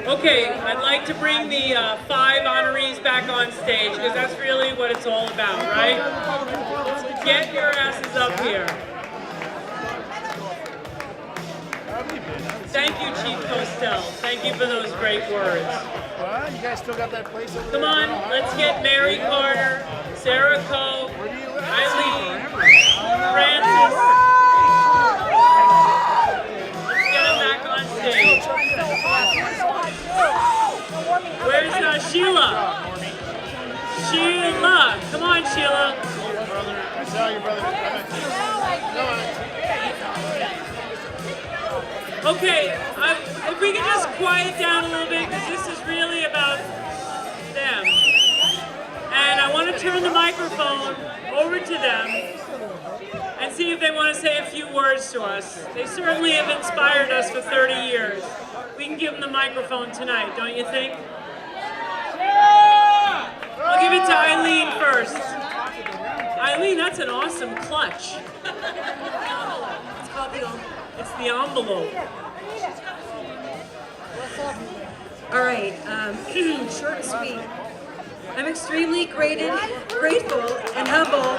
Okay, I'd like to bring the 5 honorees back on stage because that's really what it's all about, right? Get your asses up here. Thank you, Chief Costel. Thank you for those great words. What? You guys still got that place over Come there? on, let's get Mary Carter, Sara Coe, Eileen, Francis. Let's get them back on stage. Where's Shelia? Shelia, come on, Shelia. I saw your brother. Okay, if we can just quiet down a little bit, because this is really about them. And I want to turn the microphone over to them and see if they want to say a few words to us. They certainly have inspired us for 30 years. We can give them the microphone tonight, don't you think? I'll give it to Eileen first. Eileen, that's an awesome clutch. It's the envelope. All right, short and sweet. I'm extremely grateful and humble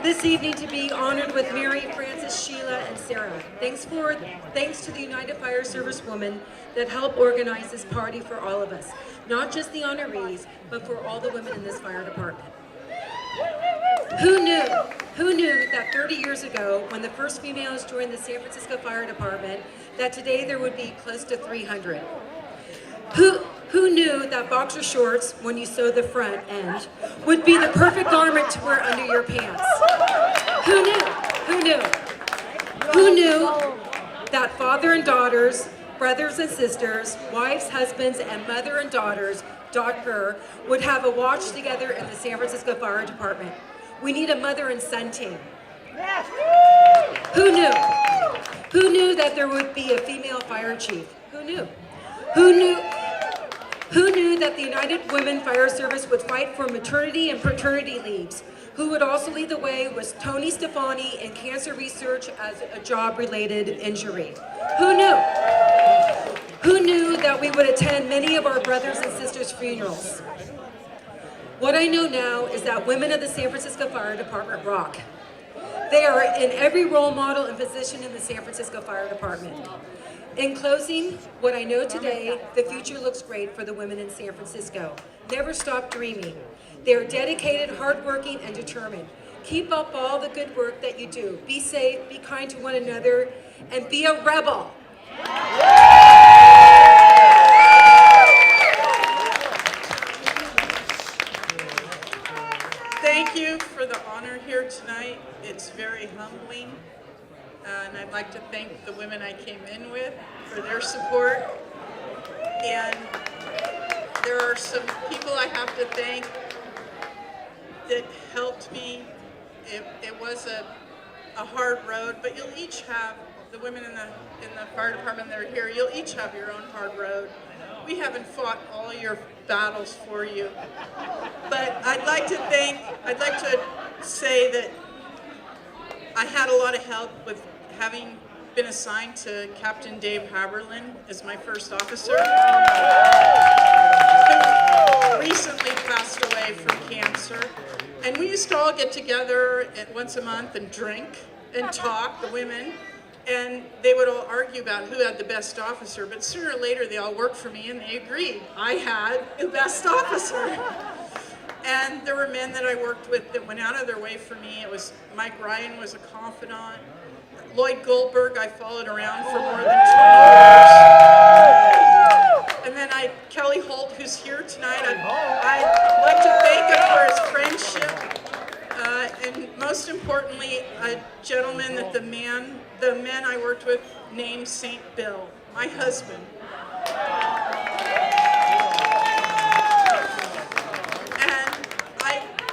this evening to be honored with Mary, Francis, Shelia, and Sara. Thanks to the United Fire Service women that helped organize this party for all of us. Not just the honorees, but for all the women in this fire department. Who knew that 30 years ago, when the first females joined the San Francisco Fire Department, that today there would be close to 300? Who knew that boxer shorts, when you sew the front end, would be the perfect garment to wear under your pants? Who knew? Who knew? Who knew that father and daughters, brothers and sisters, wives, husbands, and mother and daughter would have a watch together in the San Francisco Fire Department? We need a mother and son team. Who knew? Who knew that there would be a female fire chief? Who knew? Who knew that the United Women Fire Service would fight for maternity and paternity leaves? Who would also lead the way was Tony Stefani in cancer research as a job-related injury. Who knew? Who knew that we would attend many of our brothers and sisters' funerals? What I know now is that women of the San Francisco Fire Department rock. They are in every role model and position in the San Francisco Fire Department. In closing, what I know today, the future looks great for the women in San Francisco. Never stop dreaming. They are dedicated, hardworking, and determined. Keep up all the good work that you do. Be safe, be kind to one another, and be a rebel. Thank you for the honor here tonight. It's very humbling. And I'd like to thank the women I came in with for their support. And there are some people I have to thank that helped me. It was a hard road, but you'll each have, the women in the fire department that are here, you'll each have your own hard road. We haven't fought all your battles for you. But I'd like to say that I had a lot of help with having been assigned to Captain Dave Haberlin as my first officer, who recently passed away from cancer. And we used to all get together once a month and drink and talk, the women, and they would all argue about who had the best officer, but sooner or later they all worked for me and they agreed I had the best officer. And there were men that I worked with that went out of their way for me. It was Mike Ryan was a confidant. Lloyd Goldberg I followed around for more than 20 years. And then Kelly Holt, who's here tonight, I'd like to thank him for his friendship. And most importantly, a gentleman that the men I worked with named St. Bill, my husband.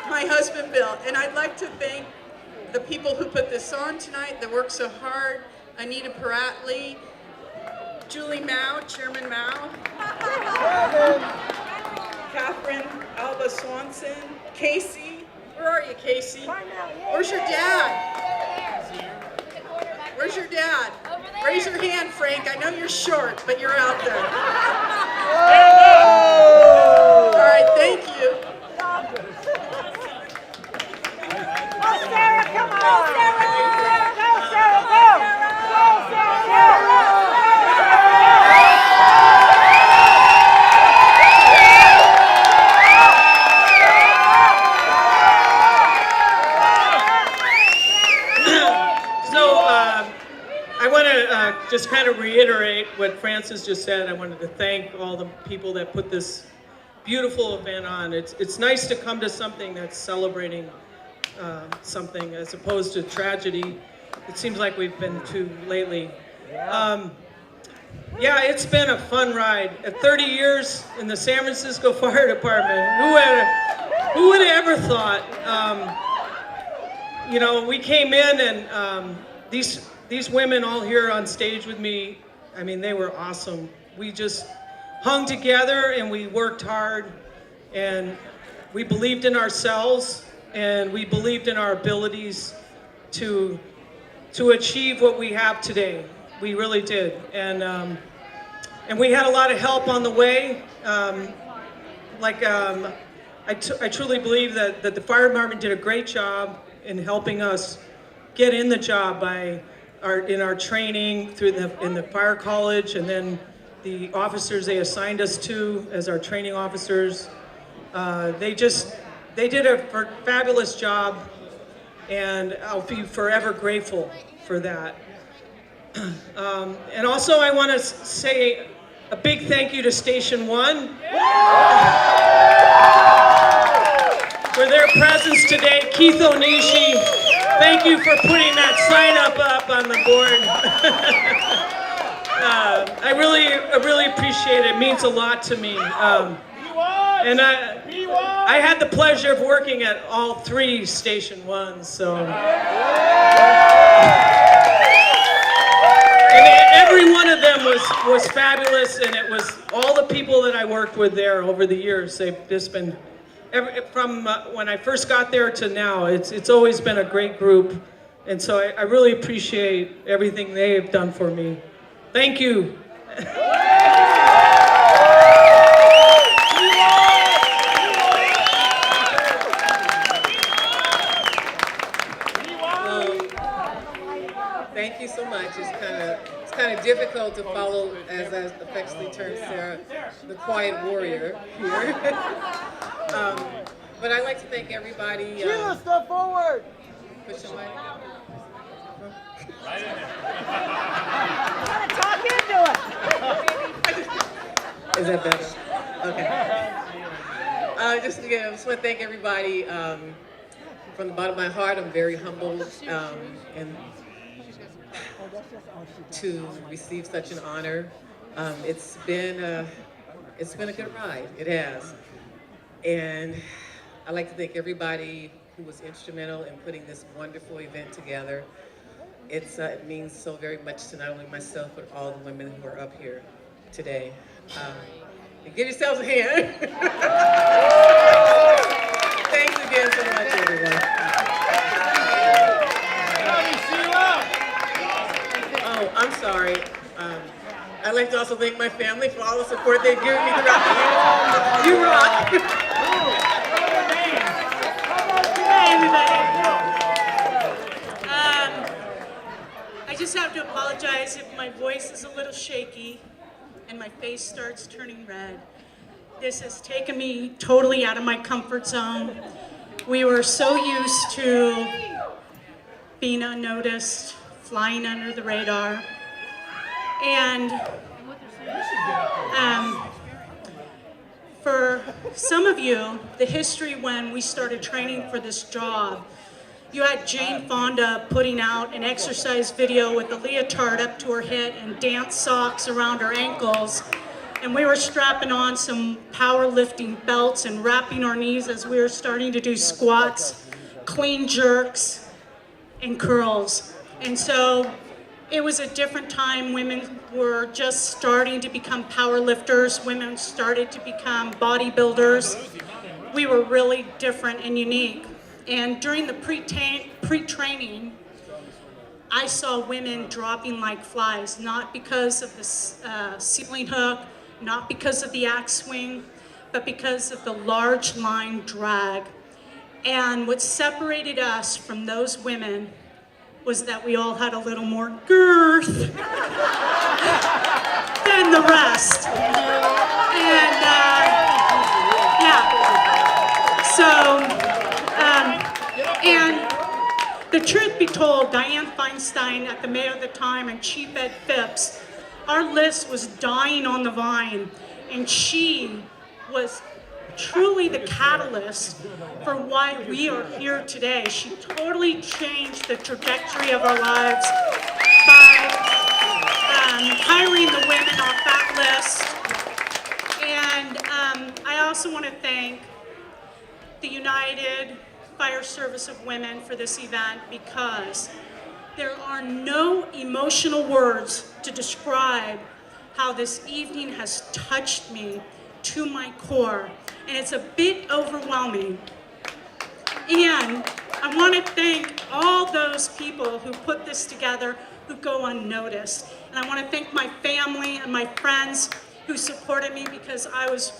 My husband, Bill, and I'd like to thank the people who put this on tonight that worked so hard. Anita Peratley, Julie Mao, Chairman Mao, Catherine Alba Swanson, Casey. Where are you, Casey? Where's your dad? Where's your dad? Raise your hand, Frank. I know you're short, but you're out there. just kind of reiterate what Francis just said. I wanted to thank all the people that put this beautiful event on. It's nice to come to something that's celebrating something as opposed to tragedy. It seems like we've been to lately. Yeah, it's been a fun ride. At 30 years in the San Francisco Fire Department, who would have ever thought? You know, we came in and these women all here on stage with me, I mean, they were awesome. We just hung together and we worked hard and we believed in ourselves and we believed in our abilities to achieve what we have today. We really did. And we had a lot of help on the way. I truly believe that the fire department did a great job in helping us get in the job in our training in the fire college, and then the officers they assigned us to as our training officers. They did a fabulous job, and I'll be forever grateful for that. And also I want to say a big thank you to Station 1 for their presence today. Keith Onishi, thank you for putting that sign up on the board. I really appreciate it. It means a lot to me. And I had the pleasure of working at all 3 Station 1s, so. And every one of them was fabulous, and it was all the people that I worked with there over the years. They've just been, from when I first got there to now, it's always been a great group. And so I really appreciate everything they have done for me. Thank you. Thank you so much. It's kind of difficult to follow, as I affectionately term Sara, the quiet warrior here. But I'd like to thank everybody. Shelia, step forward. Push your mic. Right in there. Gotta talk into it. Is that better? Okay. Just want to thank everybody from the bottom of my heart. I'm very humbled and to receive such an honor. It's been a good ride. It has, and I'd like to thank everybody who was instrumental in putting this wonderful event together. It means so very much to not only myself, but all the women who are up here today. And give yourselves a hand. Thanks again so much, everyone. Oh, I'm sorry. I'd like to also thank my family for all the support they've given me throughout the years. You rock. Hey, everybody. I just have to apologize if my voice is a little shaky and my face starts turning red. This has taken me totally out of my comfort zone. We were so used to being unnoticed, flying under the radar. And for some of you, the history when we started training for this job, you had Jane Fonda putting out an exercise video with a leotard up to her head and dance socks around her ankles. And we were strapping on some powerlifting belts and wrapping our knees as we were starting to do squats, clean jerks, and curls. And so it was a different time. Women were just starting to become power lifters. Women started to become bodybuilders. We were really different and unique. And during the pre-training, I saw women dropping like flies, not because of the ceiling hook, not because of the axe swing, but because of the large line drag. And what separated us from those women was that we all had a little more girth than the rest. And yeah, so, and the truth be told, told Dianne Feinstein at the Mayo at the time and Chief Ed Phipps, our list was dying on the vine, and she was truly the catalyst for why we are here today. She totally changed the trajectory of our lives by hiring the women off that list. And I also want to thank the United Fire Service of Women for this event, because there are no emotional words to describe how this evening has touched me to my core, and it's a bit overwhelming. And I want to thank all those people who put this together, who go unnoticed. And I want to thank my family and my friends who supported me, because I was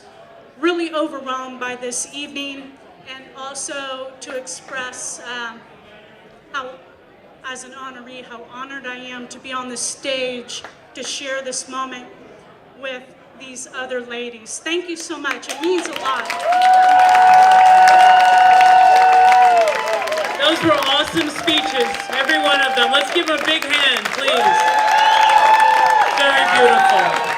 really overwhelmed by this evening, and also to express how, as an honoree, how honored I am to be on the stage to share this moment with these other ladies. Thank you so much. It means a lot. Those were awesome speeches, every one of them. Let's give them a big hand, please. Very beautiful.